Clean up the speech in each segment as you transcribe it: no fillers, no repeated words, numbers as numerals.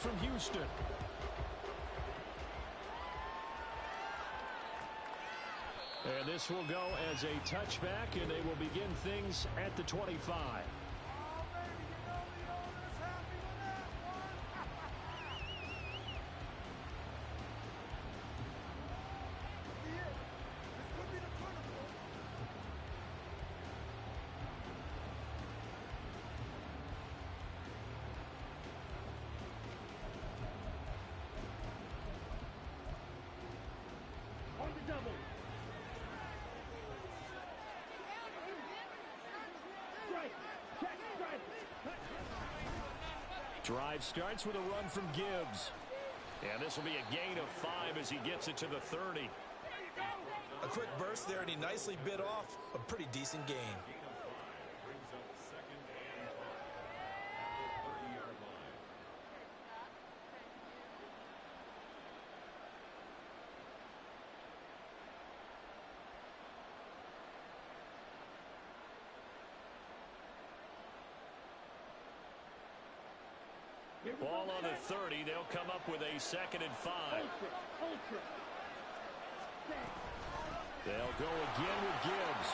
from Houston. And this will go as a touchback, and they will begin things at the 25. Drive starts with a run from Gibbs. And this will be a gain of 5 as he gets it to the 30. A quick burst there, and he nicely bit off a pretty decent gain. Ball on the 30. They'll come up with a 2nd and 5. They'll go again with Gibbs.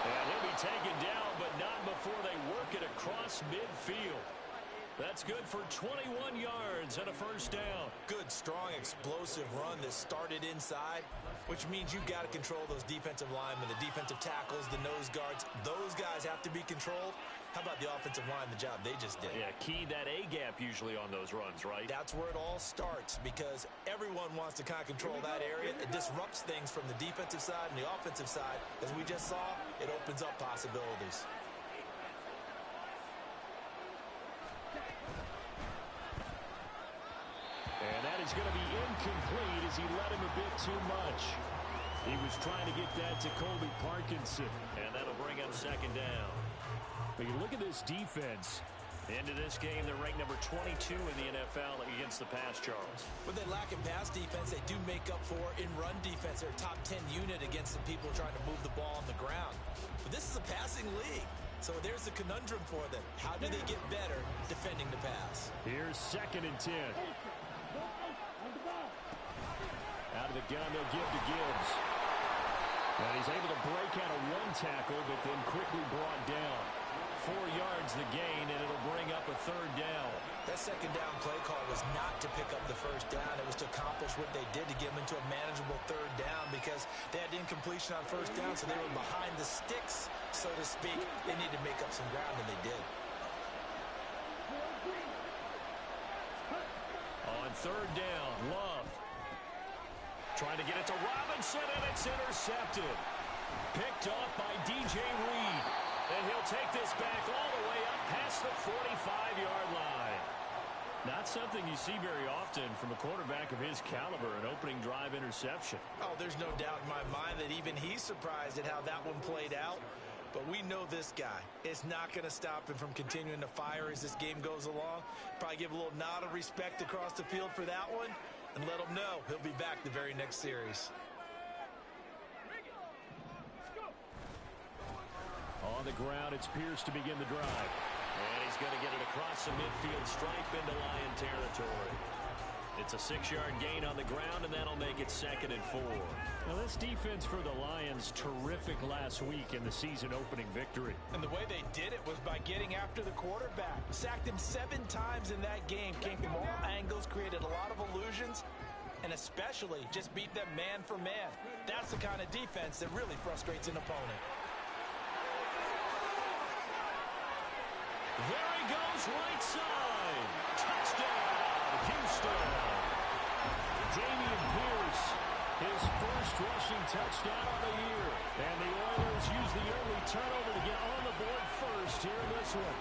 And he'll be taken down, but not before they work it across midfield. That's good for 21 yards and a first down. Good, strong, explosive run that started inside, which means you've got to control those defensive linemen, the defensive tackles, the nose guards. Those guys have to be controlled. How about the offensive line, the job they just did? Yeah, key that A-gap usually on those runs, right? That's where it all starts, because everyone wants to kind of control that area. It disrupts things from the defensive side and the offensive side. As we just saw, it opens up possibilities. And that is going to be incomplete as he let him a bit too much. He was trying to get that to Colby Parkinson, and that'll bring up 2nd down. But you look at this defense. Into this game, they're ranked number 22 in the NFL against the pass, Charles. When they lack in pass defense, they do make up for in run defense. They're a top 10 unit against the people trying to move the ball on the ground. But this is a passing league. So there's the conundrum for them. How do they get better defending the pass? Here's 2nd and 10. Out of the gun, they'll give to Gibbs. And he's able to break out of one tackle, but then quickly brought down. 4 yards the gain, and it'll bring up a 3rd down. That 2nd down play call was not to pick up the 1st down. It was to accomplish what they did to get them into a manageable 3rd down, because they had incompletion on 1st down, so they were behind the sticks, so to speak. They needed to make up some ground, and they did. On 3rd down, Love. Trying to get it to Robinson, and it's intercepted. Picked off by DJ Reed. And he'll take this back all the way up past the 45-yard line. Not something you see very often from a quarterback of his caliber, an opening drive interception. Oh, there's no doubt in my mind that even he's surprised at how that one played out. But we know this guy is not going to stop him from continuing to fire as this game goes along. Probably give a little nod of respect across the field for that one, and let him know he'll be back the very next series. On the ground, it's Pierce to begin the drive. And he's going to get it across the midfield stripe into Lion territory. It's a 6-yard gain on the ground, and that'll make it 2nd and 4. Now, this defense for the Lions, terrific last week in the season-opening victory. And the way they did it was by getting after the quarterback. Sacked him 7 times in that game. Came from all angles, created a lot of illusions, and especially just beat them man for man. That's the kind of defense that really frustrates an opponent. There he goes, right side. Touchdown, Houston. Damian Pierce, his first rushing touchdown of the year. And the Oilers use the early turnover to get on the board first here in this one.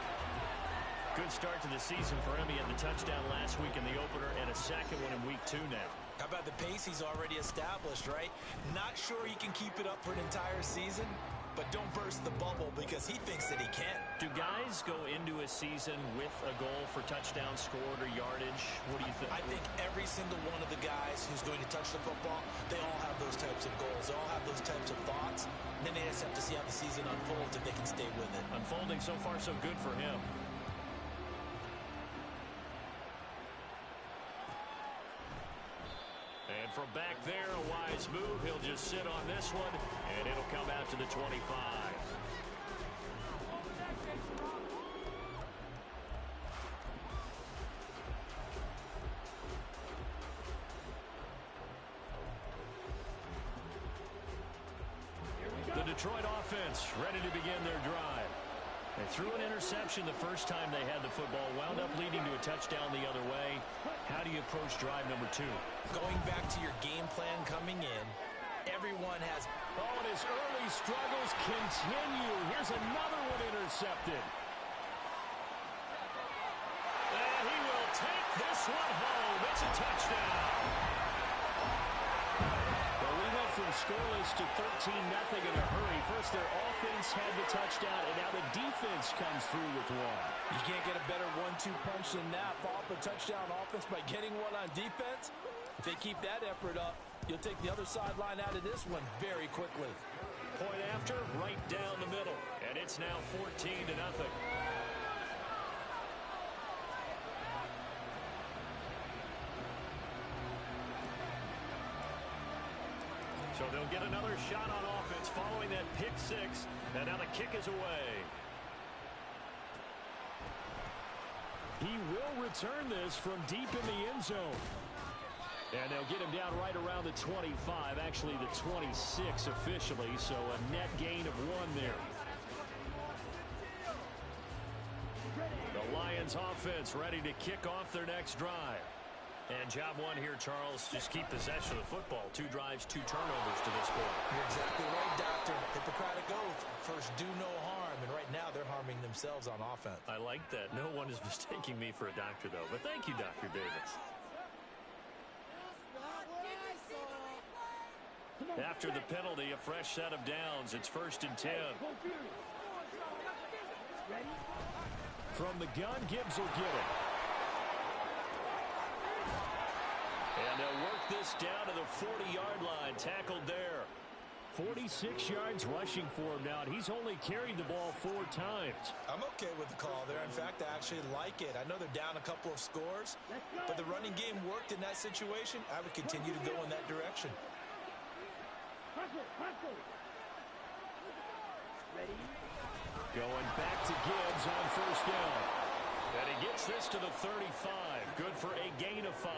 Good start to the season for him. He had the touchdown last week in the opener and a 2nd one in week 2 now. How about the pace he's already established, right? Not sure he can keep it up for an entire season, but don't burst the bubble because he thinks that he can. Do guys go into a season with a goal for touchdown scored or yardage? What do you think? I think every single one of the guys who's going to touch the football, they all have those types of goals. They all have those types of thoughts. And then they just have to see how the season unfolds if they can stay with it. Unfolding so far so good for him. from back there, a wise move. He'll just sit on this one, and it'll come out to the 25. The Detroit offense ready to begin their drive. They threw an interception the first time they had the football, wound up leading to a touchdown the other way. How do you approach drive number 2? Going back to your game plan coming in, everyone has... Oh, and his early struggles continue. Here's another one intercepted. And he will take this one home. It's a touchdown. Well, we went from scoreless to 13-0 in a hurry. First, their offense had the touchdown, and now the defense comes through with one. You can't get a better 1-2 punch than that. Follow up a touchdown offense by getting one on defense. If they keep that effort up, you'll take the other sideline out of this one very quickly. Point after, right down the middle. And it's now 14-0. So they'll get another shot on offense following that pick 6. And now the kick is away. He will return this from deep in the end zone. And they'll get him down right around the 25, actually the 26 officially, so a net gain of 1 there. The Lions offense ready to kick off their next drive. And job 1 here, Charles, just keep possession of the football. 2 drives, 2 turnovers to this point. You're exactly right, Doctor. Hippocratic oath. First, do no harm. And right now, they're harming themselves on offense. I like that. No one is mistaking me for a doctor, though. But thank you, Dr. Davis. After the penalty, a fresh set of downs. It's 1st and 10. From the gun, Gibbs will get it. And they'll work this down to the 40-yard line. Tackled there. 46 yards rushing for him now, and he's only carried the ball 4 times. I'm okay with the call there. In fact, I actually like it. I know they're down a couple of scores, but the running game worked in that situation. I would continue to go in that direction. Going back to Gibbs on 1st down. And he gets this to the 35. Good for a gain of 5.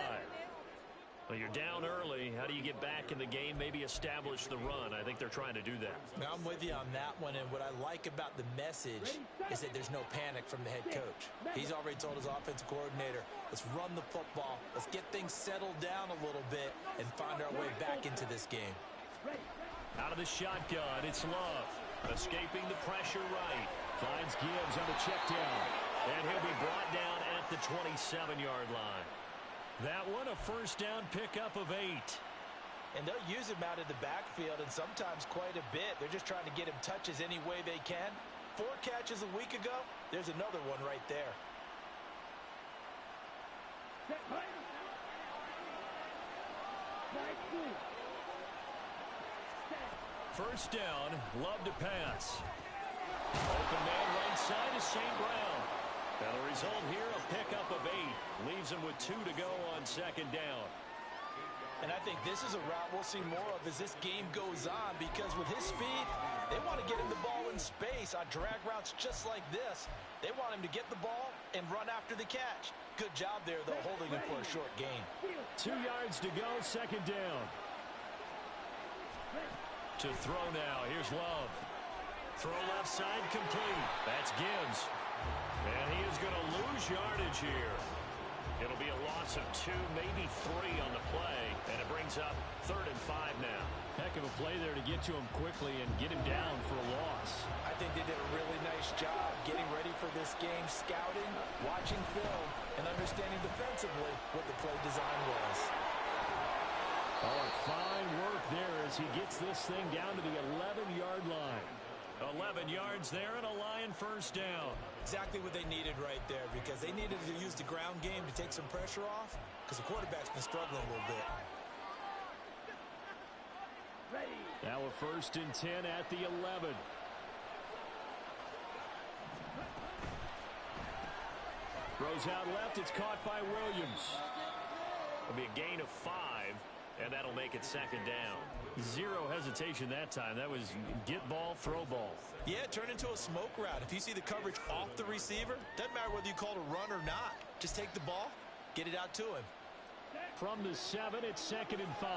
Well, you're down early. How do you get back in the game? Maybe establish the run. I think they're trying to do that. Now, I'm with you on that one, and what I like about the message is that there's no panic from the head coach. He's already told his offensive coordinator, let's run the football, let's get things settled down a little bit, and find our way back into this game. Out of the shotgun, it's Love. Escaping the pressure right. Finds Gibbs on the check down. And he'll be brought down at the 27-yard line. That one, a 1st down pickup of 8. And they'll use him out of the backfield, and sometimes quite a bit. They're just trying to get him touches any way they can. 4 catches a week ago. There's another one right there. First down, Love to pass. Open man right side is St. Brown. And the result here, a pickup of 8. Leaves him with 2 to go on 2nd down. And I think this is a route we'll see more of as this game goes on, because with his speed, they want to get him the ball in space on drag routes just like this. They want him to get the ball and run after the catch. Good job there, though, holding him for a short gain. 2 yards to go, 2nd down. To throw now, here's Love. Throw left side complete. That's Gibbs. And he is going to lose yardage here. It'll be a loss of 2, maybe 3 on the play, and it brings up 3rd and 5 now. Heck of a play there to get to him quickly and get him down for a loss. I think they did a really nice job getting ready for this game, scouting, watching film, and understanding defensively what the play design was. Oh, fine work there as he gets this thing down to the 11-yard line. 11 yards there and a Lion 1st down. Exactly what they needed right there, because they needed to use the ground game to take some pressure off, because the quarterback's been struggling a little bit. Now a 1st and 10 at the 11. Throws out left. It's caught by Williams. It'll be a gain of 5. And that'll make it second down. Zero hesitation that time. That was get ball, throw ball. Yeah, turn into a smoke route. If you see the coverage off the receiver, doesn't matter whether you call it a run or not. Just take the ball, get it out to him. From the 7, it's 2nd and 5.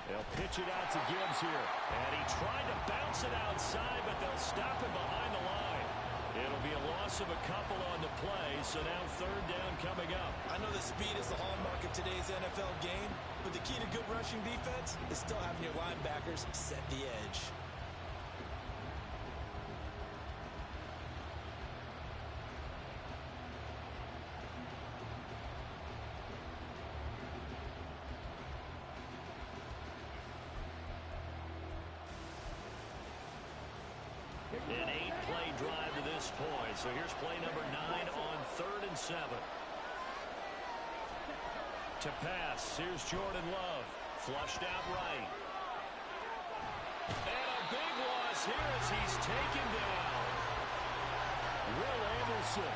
They'll pitch it out to Gibbs here. And he tried to bounce it outside, but they'll stop him behind the line. It'll be a loss of a couple on the play, so now 3rd down coming up. I know that speed is the hallmark of today's NFL game, but the key to good rushing defense is still having your linebackers set the edge. An 8-play drive to this point. So here's play number 9 on 3rd and 7. To pass, here's Jordan Love. Flushed out right. And a big loss here as he's taken down. Will Anderson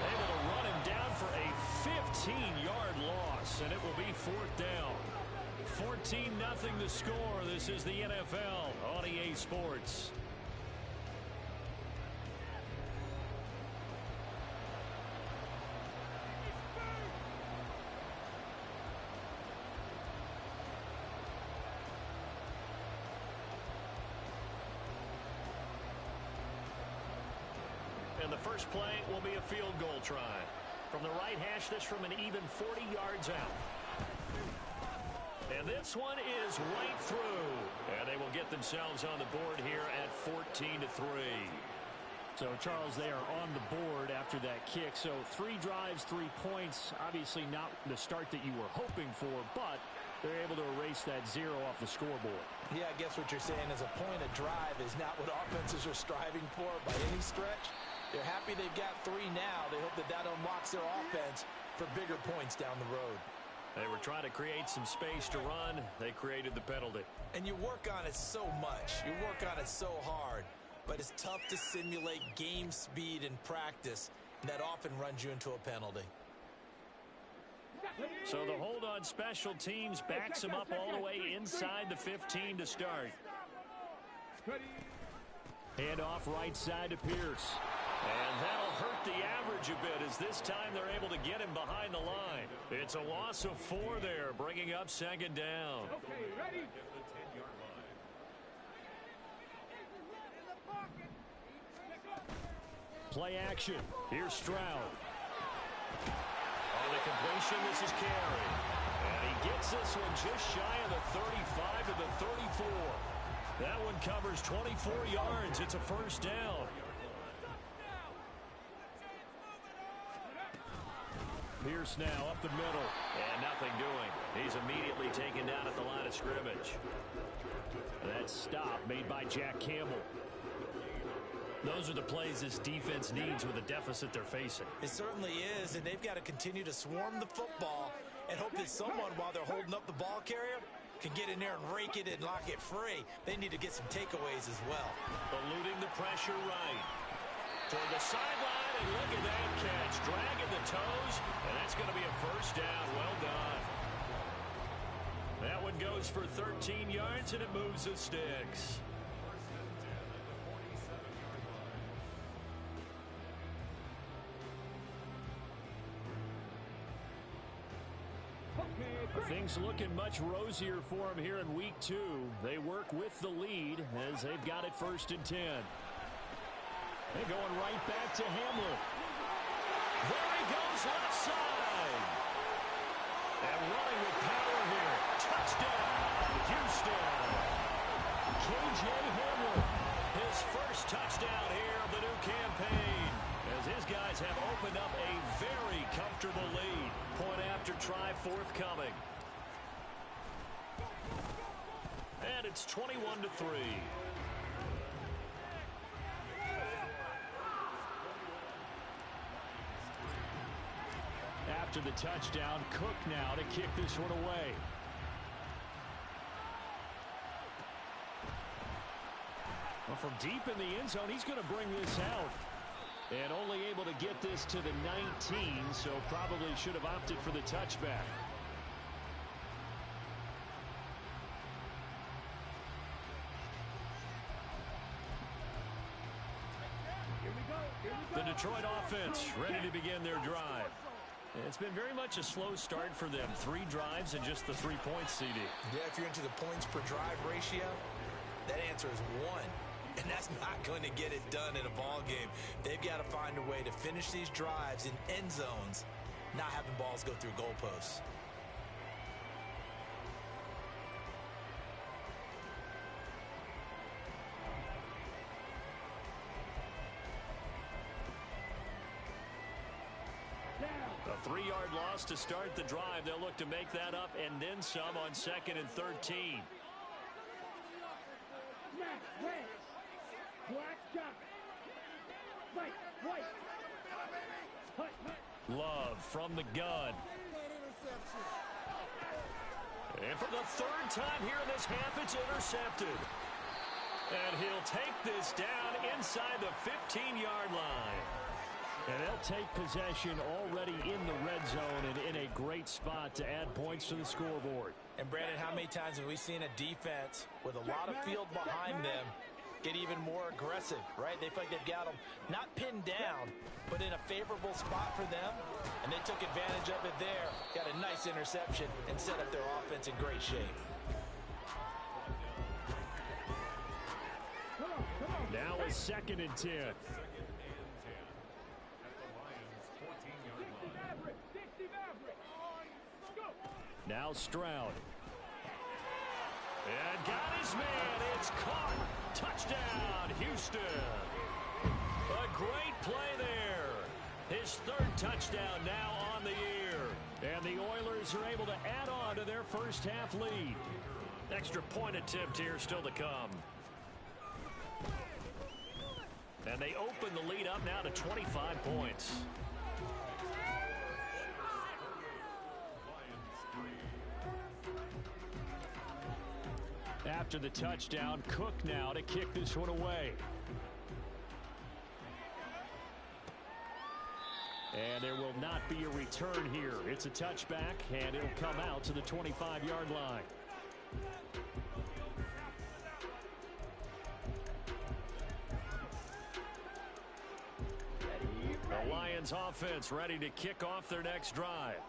able to run him down for a 15-yard loss, and it will be 4th down. 14-0 the score. This is the NFL on EA Sports. And the first play will be a field goal try. From the right hash, this from an even 40 yards out. And this one is right through. And they will get themselves on the board here at 14-3. So, Charles, they are on the board after that kick. So 3 drives, 3 points. Obviously not the start that you were hoping for, but they're able to erase that 0 off the scoreboard. Yeah, I guess what you're saying is a point of drive is not what offenses are striving for by any stretch. They're happy they've got 3 now. They hope that that unlocks their offense for bigger points down the road. They were trying to create some space to run. They created the penalty. And you work on it so much. You work on it so hard. But it's tough to simulate game speed in practice. And that often runs you into a penalty. So the hold on special teams backs him up all the way inside the 15 to start. Hand off right side to Pierce. And that'll hurt the average a bit as this time they're able to get him behind the line. It's a loss of 4 there, bringing up 2nd down. Okay, ready? Play action. Here's Stroud. On the completion, this is Carey. And he gets this one just shy of the 35 to the 34. That one covers 24 yards. It's a 1st down. Pierce now up the middle. And nothing doing. He's immediately taken down at the line of scrimmage. That stop made by Jack Campbell. Those are the plays this defense needs with the deficit they're facing. It certainly is, and they've got to continue to swarm the football and hope that someone, while they're holding up the ball carrier, can get in there and rake it and lock it free. They need to get some takeaways as well. Eluding the pressure right. Toward the sideline, and look at that catch. Dragging the toes, and that's going to be a 1st down. Well done. That one goes for 13 yards, and it moves the sticks. Things looking much rosier for them here in week 2. They work with the lead as they've got it 1st and 10. They're going right back to Hamlin. There he goes left side. And running with power here. Touchdown, Houston. KJ Hamlin, his 1st touchdown here of the new campaign, as his guys have opened up a very comfortable lead. Point after try forthcoming. And it's 21-3. After the touchdown, Cook now to kick this one away. Well, from deep in the end zone, he's going to bring this out. And only able to get this to the 19, so probably should have opted for the touchback. The Detroit offense ready to begin their drive. It's been very much a slow start for them. 3 drives and just the 3 points, CD. Yeah, if you're into the points per drive ratio, that answer is 1. And that's not going to get it done in a ball game. They've got to find a way to finish these drives in end zones, not having balls go through goalposts. A 3-yard loss to start the drive. They'll look to make that up and then some on 2nd and 13. Love from the gun. And for the 3rd time here in this half, it's intercepted. And he'll take this down inside the 15-yard line. And they'll take possession already in the red zone and in a great spot to add points to the scoreboard. And, Brandon, how many times have we seen a defense with a lot of field behind them get even more aggressive, right? They feel like they've got them not pinned down, but in a favorable spot for them, and they took advantage of it there, got a nice interception, and set up their offense in great shape. Now a 2nd and 10. Now Stroud. And got his man. It's caught. Touchdown, Houston. A great play there. His 3rd touchdown now on the year. And the Oilers are able to add on to their first half lead. Extra point attempt here still to come. And they open the lead up now to 25 points. After the touchdown, Cook now to kick this one away. And there will not be a return here. It's a touchback, and it'll come out to the 25-yard line. The Lions offense ready to kick off their next drive.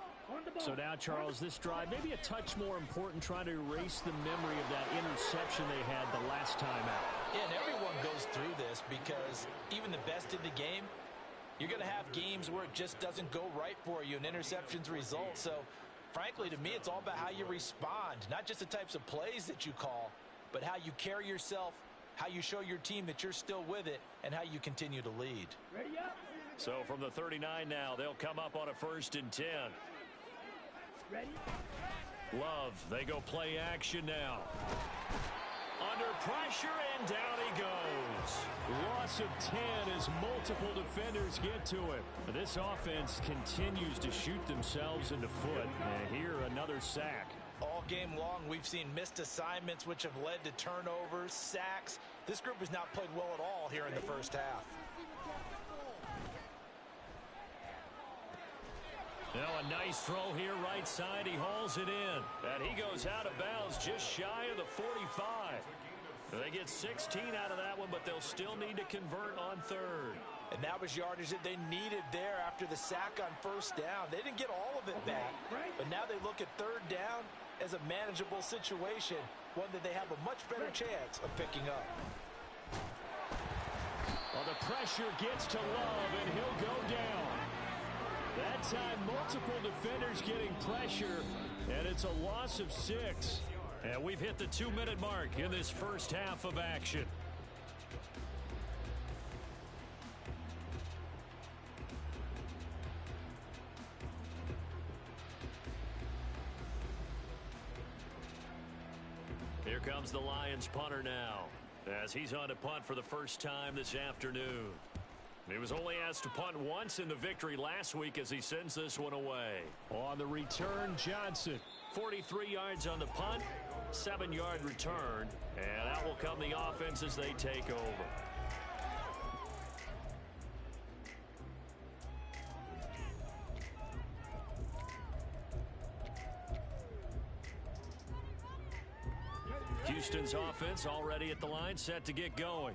So now, Charles, this drive maybe a touch more important, trying to erase the memory of that interception they had the last time out. Yeah, and everyone goes through this because even the best in the game, you're going to have games where it just doesn't go right for you and interceptions result. So, frankly, to me, it's all about how you respond, not just the types of plays that you call, but how you carry yourself, how you show your team that you're still with it, and how you continue to lead. Ready up. So from the 39 now, they'll come up on a 1st and 10. Ready? Love, they go play action now. Under pressure, and down he goes. Loss of 10 as multiple defenders get to him. This offense continues to shoot themselves in the foot. And here, another sack. All game long, we've seen missed assignments, which have led to turnovers, sacks. This group has not played well at all here in the first half. Now a nice throw here right side. He hauls it in. And he goes out of bounds just shy of the 45. They get 16 out of that one, but they'll still need to convert on 3rd. And that was yardage that they needed there after the sack on 1st down. They didn't get all of it back, but now they look at 3rd down as a manageable situation, one that they have a much better chance of picking up. Well, the pressure gets to Love, and he'll go down. That time, multiple defenders getting pressure, and it's a loss of 6. And we've hit the 2-minute mark in this first half of action. Here comes the Lions punter now, as he's on to punt for the first time this afternoon. He was only asked to punt once in the victory last week as he sends this one away. On the return, Johnson. 43 yards on the punt, 7-yard return, and out will come the offense as they take over. Houston's offense already at the line, set to get going.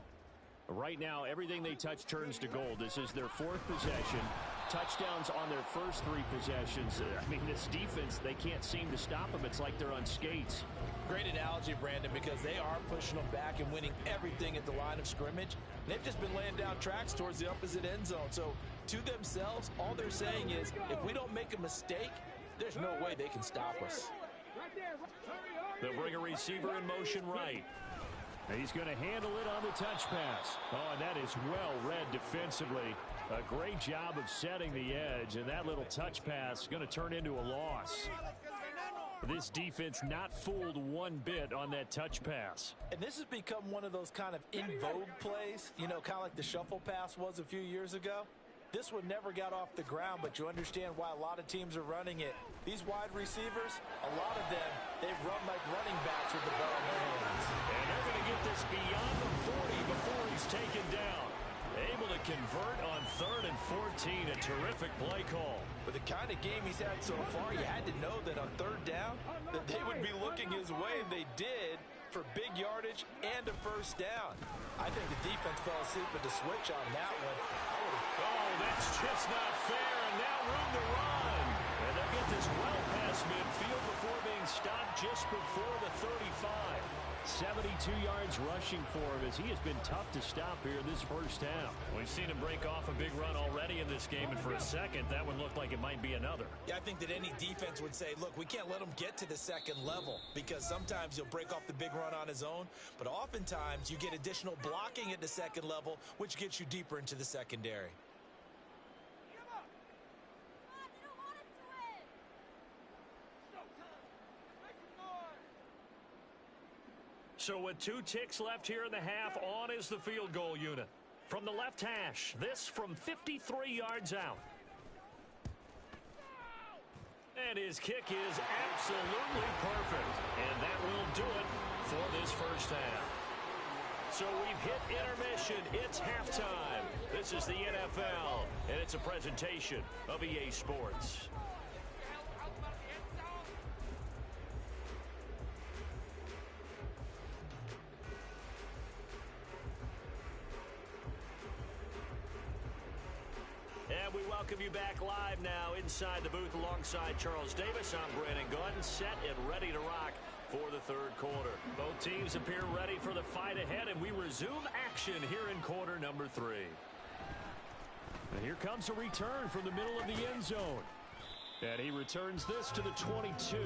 Right now, everything they touch turns to gold. This is their fourth possession. Touchdowns on their first three possessions. I mean, this defense, they can't seem to stop them. It's like they're on skates. Great analogy, Brandon, because they are pushing them back and winning everything at the line of scrimmage. They've just been laying down tracks towards the opposite end zone. So, to themselves, all they're saying is, if we don't make a mistake, there's no way they can stop us. They'll bring a receiver in motion right. He's going to handle it on the touch pass. Oh, and that is well read defensively. A great job of setting the edge, and that little touch pass is going to turn into a loss. This defense not fooled one bit on that touch pass. And this has become one of those kind of in vogue plays, you know, kind of like the shuffle pass was a few years ago. This one never got off the ground, but you understand why a lot of teams are running it. These wide receivers, a lot of them, they've run like running backs with the ball in their hands. And they're going to get this beyond the 40 before he's taken down. Able to convert on 3rd and 14. A terrific play call. With the kind of game he's had so far, you had to know that on 3rd down, that they would be looking his way, and they did, for big yardage and a first down. I think the defense fell asleep with the switch on that one. Oh, that's just not fair, and now room to run. And they'll get this well past midfield before being stopped just before the 35. 72 yards rushing for him as he has been tough to stop here in this first half. We've seen him break off a big run already in this game, and for a second, that one looked like it might be another. Yeah, I think that any defense would say, look, we can't let him get to the second level, because sometimes he'll break off the big run on his own, but oftentimes you get additional blocking at the second level, which gets you deeper into the secondary. So with 2 ticks left here in the half, on is the field goal unit. From the left hash, this from 53 yards out. And his kick is absolutely perfect. And that will do it for this first half. So we've hit intermission. It's halftime. This is the NFL, and it's a presentation of EA Sports. And we welcome you back live now inside the booth alongside Charles Davis. I'm Brandon Gordon, set and ready to rock for the 3rd quarter. Both teams appear ready for the fight ahead, and we resume action here in quarter number 3. And here comes a return from the middle of the end zone. And he returns this to the 22.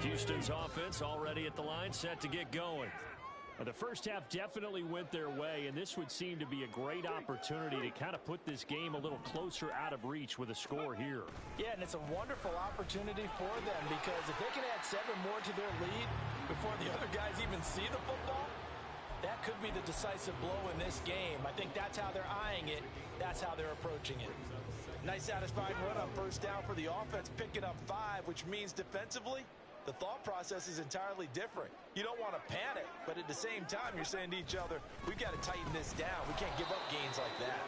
Houston's offense already at the line, set to get going. The first half definitely went their way, and this would seem to be a great opportunity to kind of put this game a little closer out of reach with a score here. Yeah, and it's a wonderful opportunity for them, because if they can add 7 more to their lead before the other guys even see the football, that could be the decisive blow in this game. I think that's how they're eyeing it. That's how they're approaching it. Nice satisfying run on first down for the offense, picking up 5, which means defensively, the thought process is entirely different. You don't want to panic, but at the same time, you're saying to each other, we've got to tighten this down. We can't give up gains like that.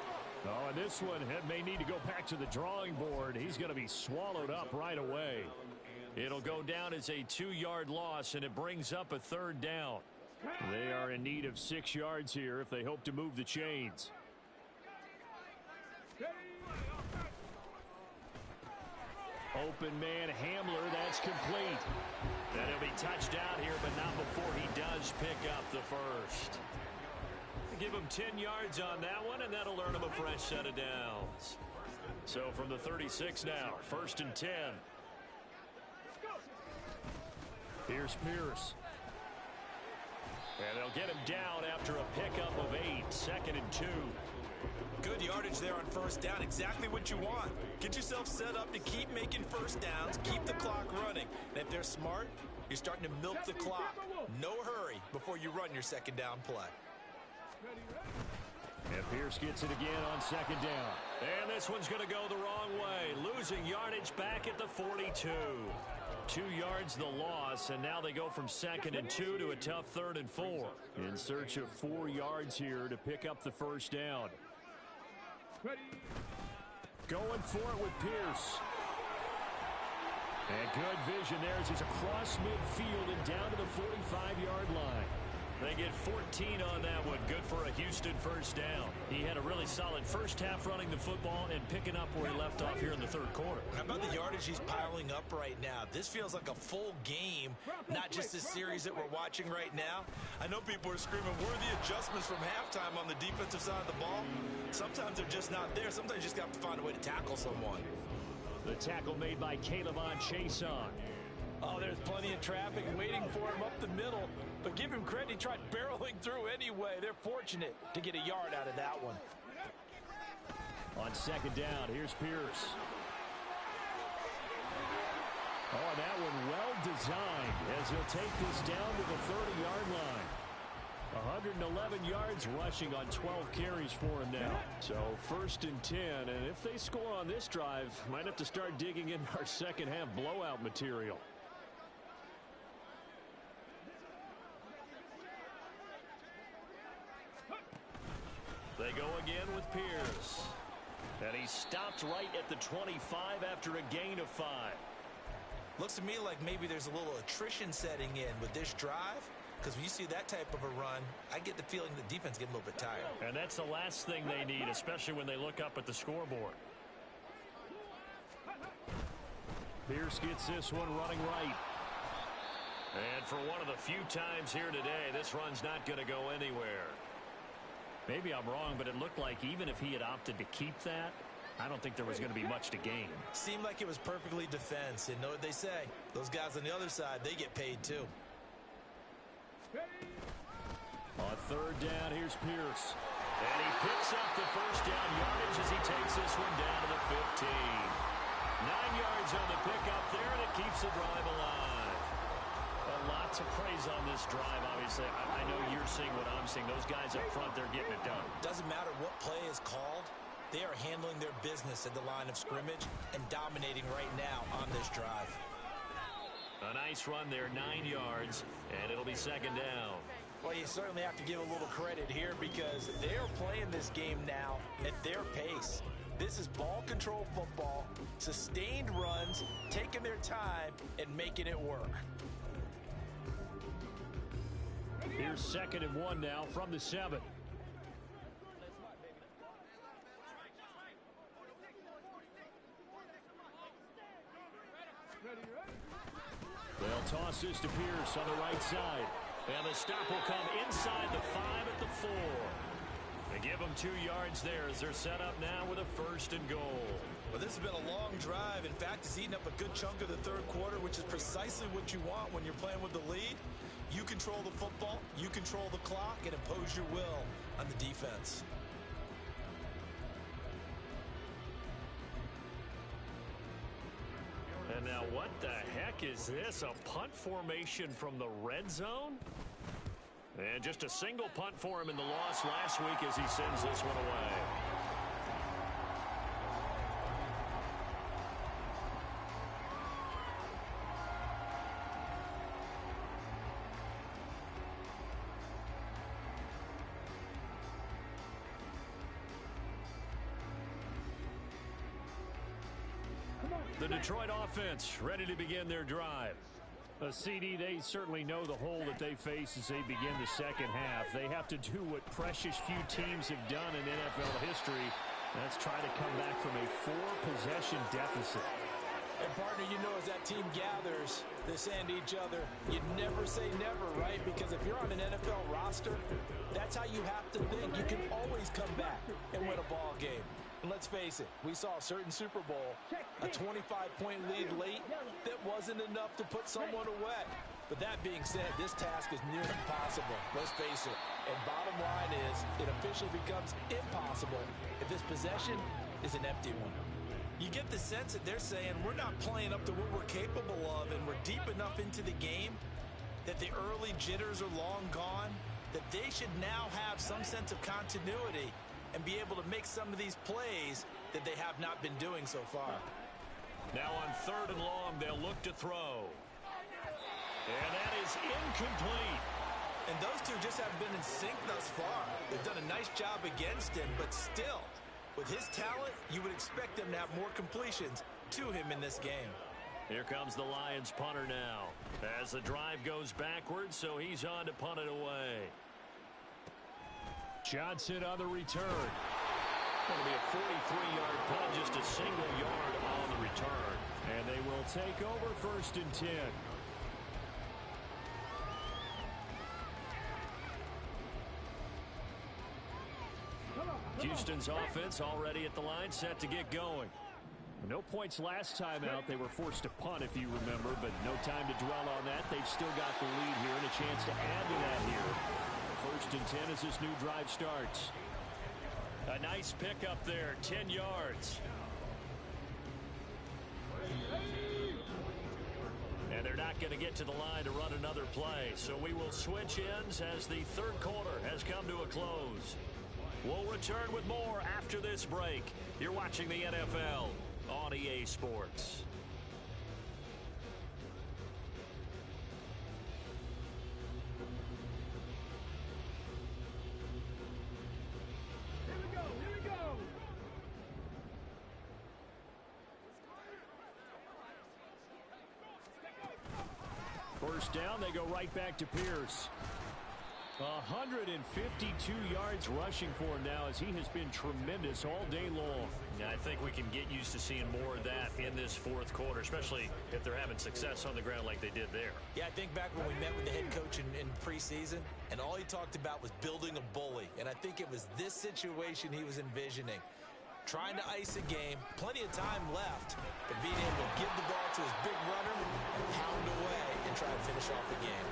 Oh, and this one may need to go back to the drawing board. He's going to be swallowed up right away. It'll go down as a 2-yard loss, and it brings up a 3rd down. They are in need of 6 yards here if they hope to move the chains. Open man Hamler, that's complete. And he'll be touched out here, but not before he does pick up the first. Give him 10 yards on that one, and that'll earn him a fresh set of downs. So from the 36 now, 1st and 10. Here's Pierce. And they'll get him down after a pickup of 8, 2nd and 2. Good yardage there on first down. Exactly what you want. Get yourself set up to keep making first downs, keep the clock running. And if they're smart, you're starting to milk the clock. No hurry before you run your 2nd down play. And Pierce gets it again on 2nd down. And this one's going to go the wrong way. Losing yardage back at the 42. 2 yards the loss, and now they go from 2nd and 2 to a tough 3rd and 4. In search of 4 yards here to pick up the first down. Going for it with Pierce. And good vision there as he's across midfield and down to the 45-yard line. They get 14 on that one. Good for a Houston first down. He had a really solid first half running the football and picking up where he left off here in the third quarter. How about the yardage he's piling up right now? This feels like a full game, not just this series that we're watching right now. I know people are screaming, where are the adjustments from halftime on the defensive side of the ball? Sometimes they're just not there. Sometimes you just have to find a way to tackle someone. The tackle made by Calebon Chason. Oh, there's plenty of traffic waiting for him up the middle. But give him credit, he tried barreling through anyway. They're fortunate to get a yard out of that one. On second down, here's Pierce. Oh, that one well designed as he'll take this down to the 30-yard line. 111 yards rushing on 12 carries for him now. So first and 10, and if they score on this drive, might have to start digging in our second half blowout material. They go again with Pierce. And he stopped right at the 25 after a gain of 5. Looks to me like maybe there's a little attrition setting in with this drive. Because when you see that type of a run, I get the feeling the defense getting a little bit tired. And that's the last thing they need, especially when they look up at the scoreboard. Pierce gets this one running right. And for one of the few times here today, this run's not going to go anywhere. Maybe I'm wrong, but it looked like even if he had opted to keep that, I don't think there was going to be much to gain. Seemed like it was perfectly defense. And know what they say? Those guys on the other side, they get paid too. On third down, here's Pierce. And he picks up the first down yardage as he takes this one down to the 15. 9 yards on the pickup there, and it keeps the drive alive. A lot to praise on this drive, obviously. I know you're seeing what I'm seeing. Those guys up front, they're getting it done. Doesn't matter what play is called. They are handling their business at the line of scrimmage and dominating right now on this drive. A nice run there, 9 yards, and it'll be second down. Well, you certainly have to give a little credit here because they're playing this game now at their pace. This is ball control football, sustained runs, taking their time, and making it work. Here's second and 1 now from the 7. They'll toss this to Pierce on the right side. And the stop will come inside the 5 at the 4. They give them 2 yards there as they're set up now with a first and goal. Well, this has been a long drive. In fact, it's eaten up a good chunk of the third quarter, which is precisely what you want when you're playing with the lead. You control the football, you control the clock, and impose your will on the defense. And now what the heck is this? A punt formation from the red zone? And just a single punt for him in the loss last week as he sends this one away. The Detroit offense ready to begin their drive. CD, they certainly know the hole that they face as they begin the second half. They have to do what precious few teams have done in NFL history. That's try to come back from a 4-possession deficit. And partner, you know as that team gathers, they say to each other, you never say never, right? Because if you're on an NFL roster, that's how you have to think. You can always come back and win a ball game. And let's face it, we saw a certain Super Bowl, a 25-point lead late that wasn't enough to put someone away. But that being said, this task is near impossible. Let's face it. And bottom line is, it officially becomes impossible if this possession is an empty one. You get the sense that they're saying we're not playing up to what we're capable of, and we're deep enough into the game that the early jitters are long gone, that they should now have some sense of continuity and be able to make some of these plays that they have not been doing so far. Now on third and long, they'll look to throw. And that is incomplete. And those two just haven't been in sync thus far. They've done a nice job against him, but still, With his talent, you would expect them to have more completions to him in this game. Here comes the Lions punter now. As the drive goes backwards, so he's on to punt it away. Johnson on the return. Going to be a 43-yard punt, just a single yard on the return. And they will take over 1st and 10. Houston's offense already at the line, set to get going. No points last time out. They were forced to punt, if you remember, but no time to dwell on that. They've still got the lead here and a chance to add to that here. 1st and 10 as this new drive starts. A nice pickup there, 10 yards. And they're not going to get to the line to run another play, so we will switch ends as the 3rd quarter has come to a close. We'll return with more after this break. You're watching the NFL on EA Sports. Here we go. First down, they go right back to Pierce. 152 yards rushing for him now as he has been tremendous all day long. Yeah, I think we can get used to seeing more of that in this 4th quarter, especially if they're having success on the ground like they did there. Yeah, I think back when we met with the head coach in preseason, and all he talked about was building a bully. And I think it was this situation he was envisioning. Trying to ice a game, plenty of time left, but being able to give the ball to his big runner and pound away and try to finish off the game.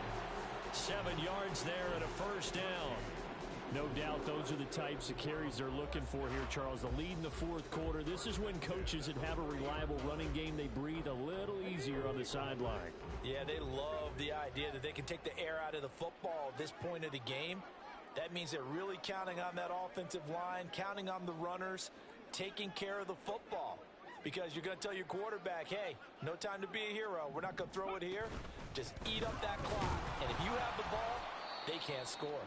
7 yards there and a 1st down. No doubt those are the types of carries they're looking for here, Charles. The lead in the 4th quarter. This is when coaches that have a reliable running game, they breathe a little easier on the sideline. Yeah, they love the idea that they can take the air out of the football at this point of the game. That means they're really counting on that offensive line, counting on the runners, taking care of the football. Because you're going to tell your quarterback, hey, no time to be a hero. We're not going to throw it here. Just eat up that clock. And if you have the ball, they can't score.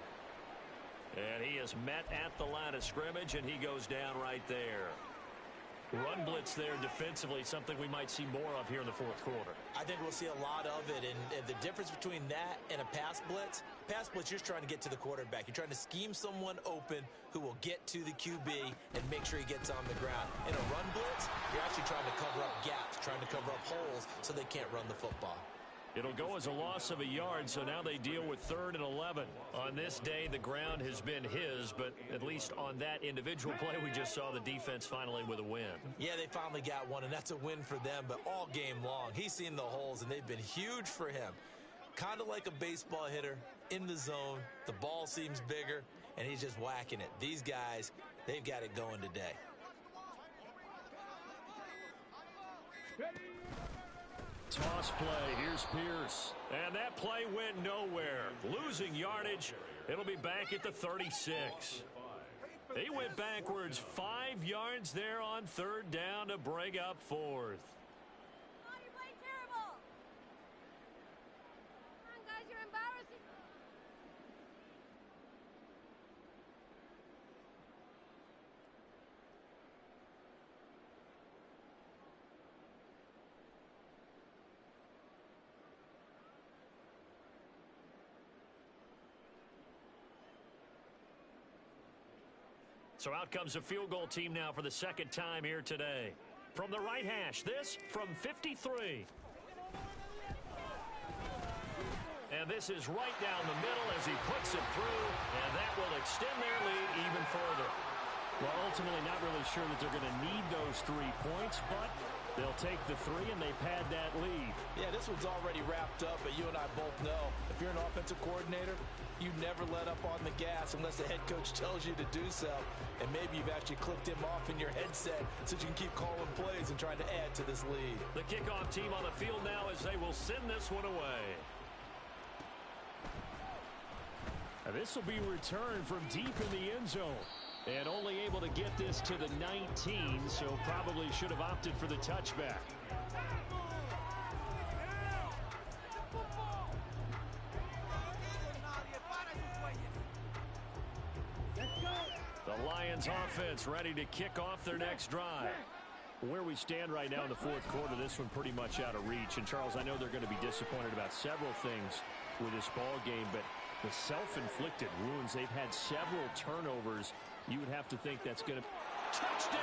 And he is met at the line of scrimmage, and he goes down right there. Run blitz there defensively, something we might see more of here in the 4th quarter. I think we'll see a lot of it. And the difference between that and a pass blitz, you're just trying to get to the quarterback. You're trying to scheme someone open who will get to the QB and make sure he gets on the ground. In a run blitz, you're actually trying to cover up gaps, trying to cover up holes so they can't run the football. It'll go as a loss of a yard, so now they deal with 3rd and 11. On this day, the ground has been his, but at least on that individual play, we just saw the defense finally with a win. Yeah, they finally got one, and that's a win for them, but all game long, he's seen the holes, and they've been huge for him. Kind of like a baseball hitter in the zone. The ball seems bigger, and he's just whacking it. These guys, they've got it going today. Toss play. Here's Pierce. And that play went nowhere. Losing yardage. It'll be back at the 36. He went backwards 5 yards there on 3rd down to break up 4th. You're playing terrible. Come on, guys, you're embarrassing. So out comes a field goal team now for the 2nd time here today. From the right hash, this from 53. And this is right down the middle as he puts it through, and that will extend their lead even further. Well, ultimately not really sure that they're going to need those 3 points, but they'll take the 3 and they pad that lead. Yeah, this one's already wrapped up, but you and I both know if you're an offensive coordinator, you never let up on the gas unless the head coach tells you to do so. And maybe you've actually clicked him off in your headset so you can keep calling plays and trying to add to this lead. The kickoff team on the field now as they will send this one away. And this will be returned from deep in the end zone. And only able to get this to the 19, so probably should have opted for the touchback. The Lions offense ready to kick off their next drive. Where we stand right now in the fourth quarter, this one pretty much out of reach. And, Charles, I know they're going to be disappointed about several things with this ball game, but the self-inflicted wounds, they've had several turnovers. You would have to think that's going to... Touchdown,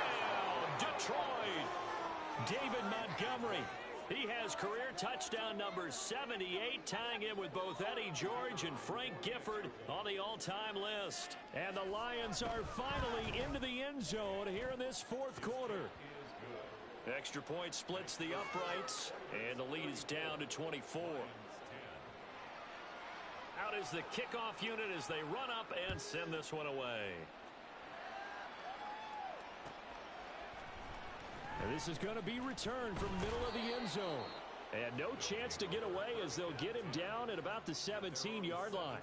Detroit! David Montgomery. He has career touchdown number 78, tying in with both Eddie George and Frank Gifford on the all-time list. And the Lions are finally into the end zone here in this fourth quarter. Extra point splits the uprights, and the lead is down to 24. Out is the kickoff unit as they run up and send this one away. And this is going to be returned from the middle of the end zone. And no chance to get away as they'll get him down at about the 17-yard line.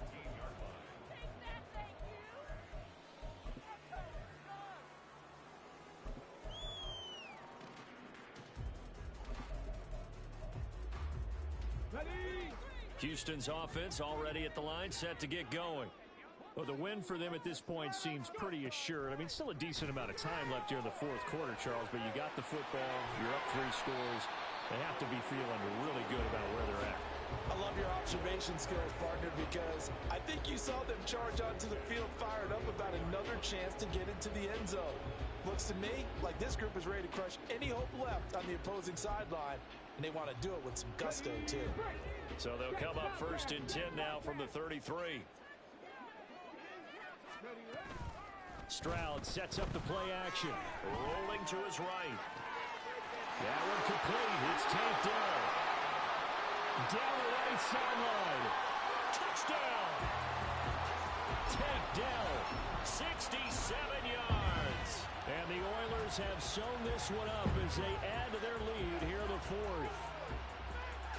Houston's offense already at the line, set to get going. Well, the win for them at this point seems pretty assured. I mean, still a decent amount of time left here in the fourth quarter, Charles, but you got the football, you're up 3 scores. They have to be feeling really good about where they're at. I love your observation skills, partner, because I think you saw them charge onto the field fired up about another chance to get into the end zone. Looks to me like this group is ready to crush any hope left on the opposing sideline, and they want to do it with some gusto, too. So they'll come up 1st and 10 now from the 33. Stroud sets up the play action. Rolling to his right. That one complete. It's tanked down. Down the right sideline. Touchdown. Tanked down. 67 yards. And the Oilers have sewn this one up as they add to their lead here in the fourth.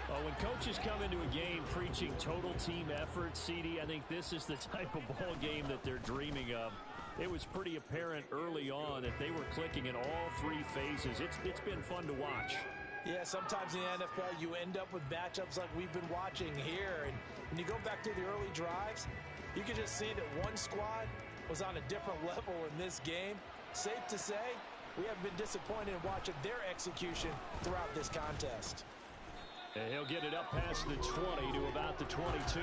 Well, when coaches come into a game preaching total team effort, CD, I think this is the type of ball game that they're dreaming of. It was pretty apparent early on that they were clicking in all 3 phases. It's been fun to watch. Yeah, sometimes in the NFL you end up with matchups like we've been watching here. And when you go back to the early drives, you can just see that one squad was on a different level in this game. Safe to say, we haven't been disappointed in watching their execution throughout this contest. And he'll get it up past the 20 to about the 22.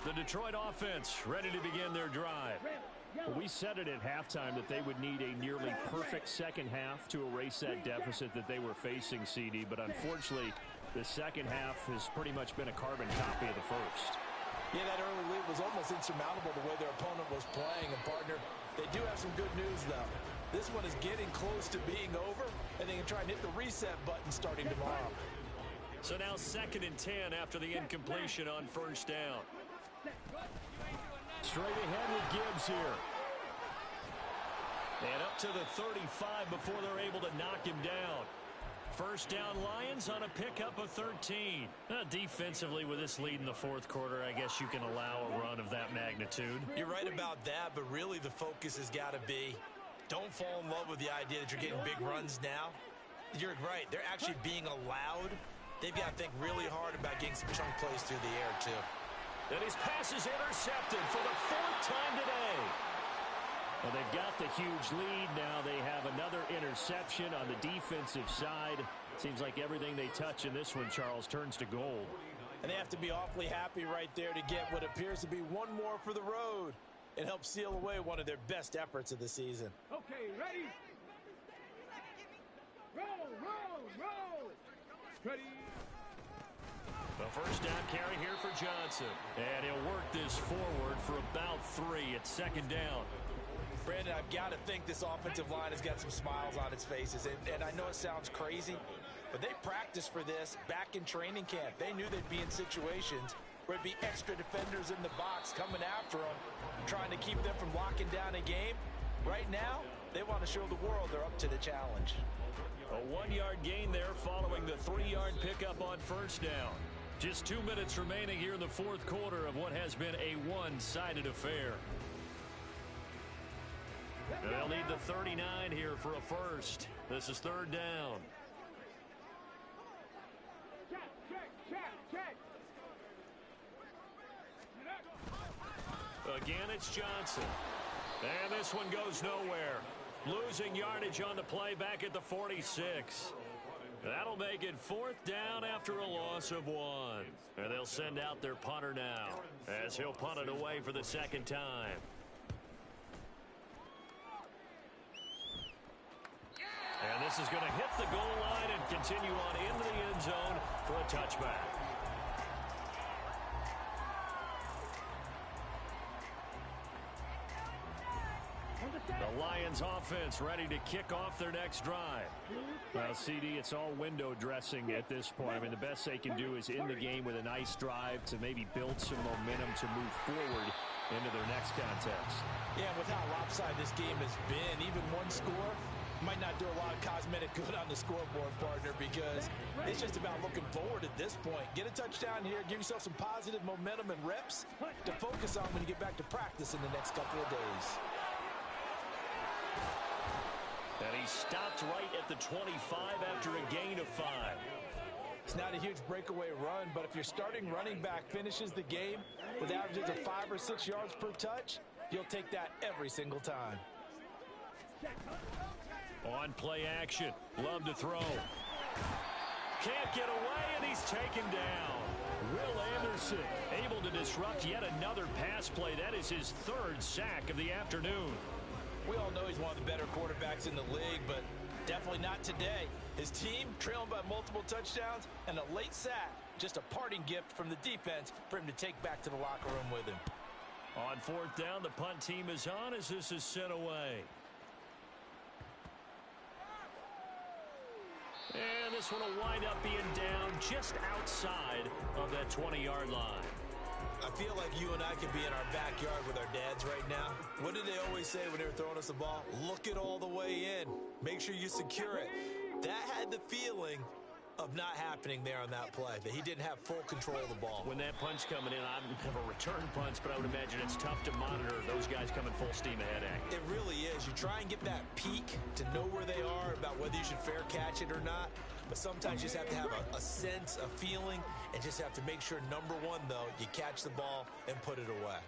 The Detroit offense ready to begin their drive. Well, we said it at halftime that they would need a nearly perfect second half to erase that deficit that they were facing, CD. But unfortunately, the second half has pretty much been a carbon copy of the first. Yeah, that early lead was almost insurmountable the way their opponent was playing. And, partner, they do have some good news, though. This one is getting close to being over, and they can try and hit the reset button starting tomorrow. So now 2nd and 10 after the incompletion on 1st down. Straight ahead with Gibbs here. And up to the 35 before they're able to knock him down. 1st down Lions on a pickup of 13. Defensively with this lead in the fourth quarter, I guess you can allow a run of that magnitude. You're right about that, but really the focus has got to be don't fall in love with the idea that you're getting big runs now. You're right. They're actually being allowed. They've got to think really hard about getting some chunk plays through the air, too. And his pass is intercepted for the 4th time today. Well, they've got the huge lead. Now they have another interception on the defensive side. Seems like everything they touch in this one, Charles, turns to gold. And they have to be awfully happy right there to get what appears to be one more for the road and help seal away one of their best efforts of the season. Okay, ready? Roll, roll, roll! Ready? The 1st down carry here for Johnson. And he'll work this forward for about 3 at 2nd down. Brandon, I've got to think this offensive line has got some smiles on its faces. And I know it sounds crazy, but they practiced for this back in training camp. They knew they'd be in situations where it'd be extra defenders in the box coming after them, trying to keep them from locking down a game. Right now, they want to show the world they're up to the challenge. A 1-yard gain there following the 3-yard pickup on 1st down. Just 2 minutes remaining here in the fourth quarter of what has been a one-sided affair. They'll need the 39 here for a first. This is 3rd down. Again, it's Johnson. And this one goes nowhere. Losing yardage on the play back at the 46. That'll make it 4th down after a loss of 1. And they'll send out their punter now as he'll punt it away for the 2nd time. And this is going to hit the goal line and continue on into the end zone for a touchback. The Lions offense ready to kick off their next drive. Well, CD, it's all window dressing at this point. I mean, the best they can do is end the game with a nice drive to maybe build some momentum to move forward into their next contest. Yeah, with how lopsided this game has been, even one score might not do a lot of cosmetic good on the scoreboard, partner, because it's just about looking forward at this point. Get a touchdown here, give yourself some positive momentum and reps to focus on when you get back to practice in the next couple of days. And he stopped right at the 25 after a gain of 5. It's not a huge breakaway run, but if your starting running back finishes the game with averages of 5 or 6 yards per touch, you'll take that every single time. On play action. Love to throw. Can't get away, and he's taken down. Will Anderson able to disrupt yet another pass play. That is his 3rd sack of the afternoon. We all know he's one of the better quarterbacks in the league, but definitely not today. His team trailing by multiple touchdowns and a late sack. Just a parting gift from the defense for him to take back to the locker room with him. On 4th down, the punt team is on as this is sent away. And this one will wind up being down just outside of that 20-yard line. I feel like you and I could be in our backyard with our dads right now. What did they always say when they were throwing us the ball? Look it all the way in. Make sure you secure it. That had the feeling of not happening there on that play, that he didn't have full control of the ball. When that punch coming in, I don't have a return punch, but I would imagine it's tough to monitor those guys coming full steam ahead at you. It really is. You try and get that peek to know where they are, about whether you should fair catch it or not. But sometimes you just have to have a sense, a feeling, and just have to make sure, number one, though, you catch the ball and put it away.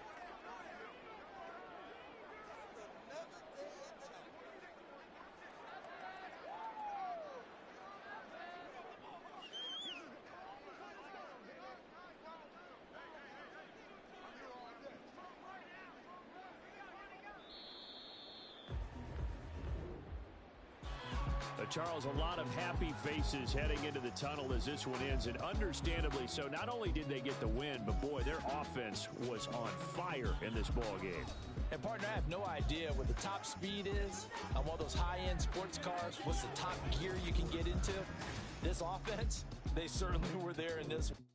Charles, a lot of happy faces heading into the tunnel as this one ends, and understandably so. Not only did they get the win, but boy, their offense was on fire in this ball game. And partner, I have no idea what the top speed is on one of those high-end sports cars. What's the top gear you can get into? This offense, they certainly were there in this one.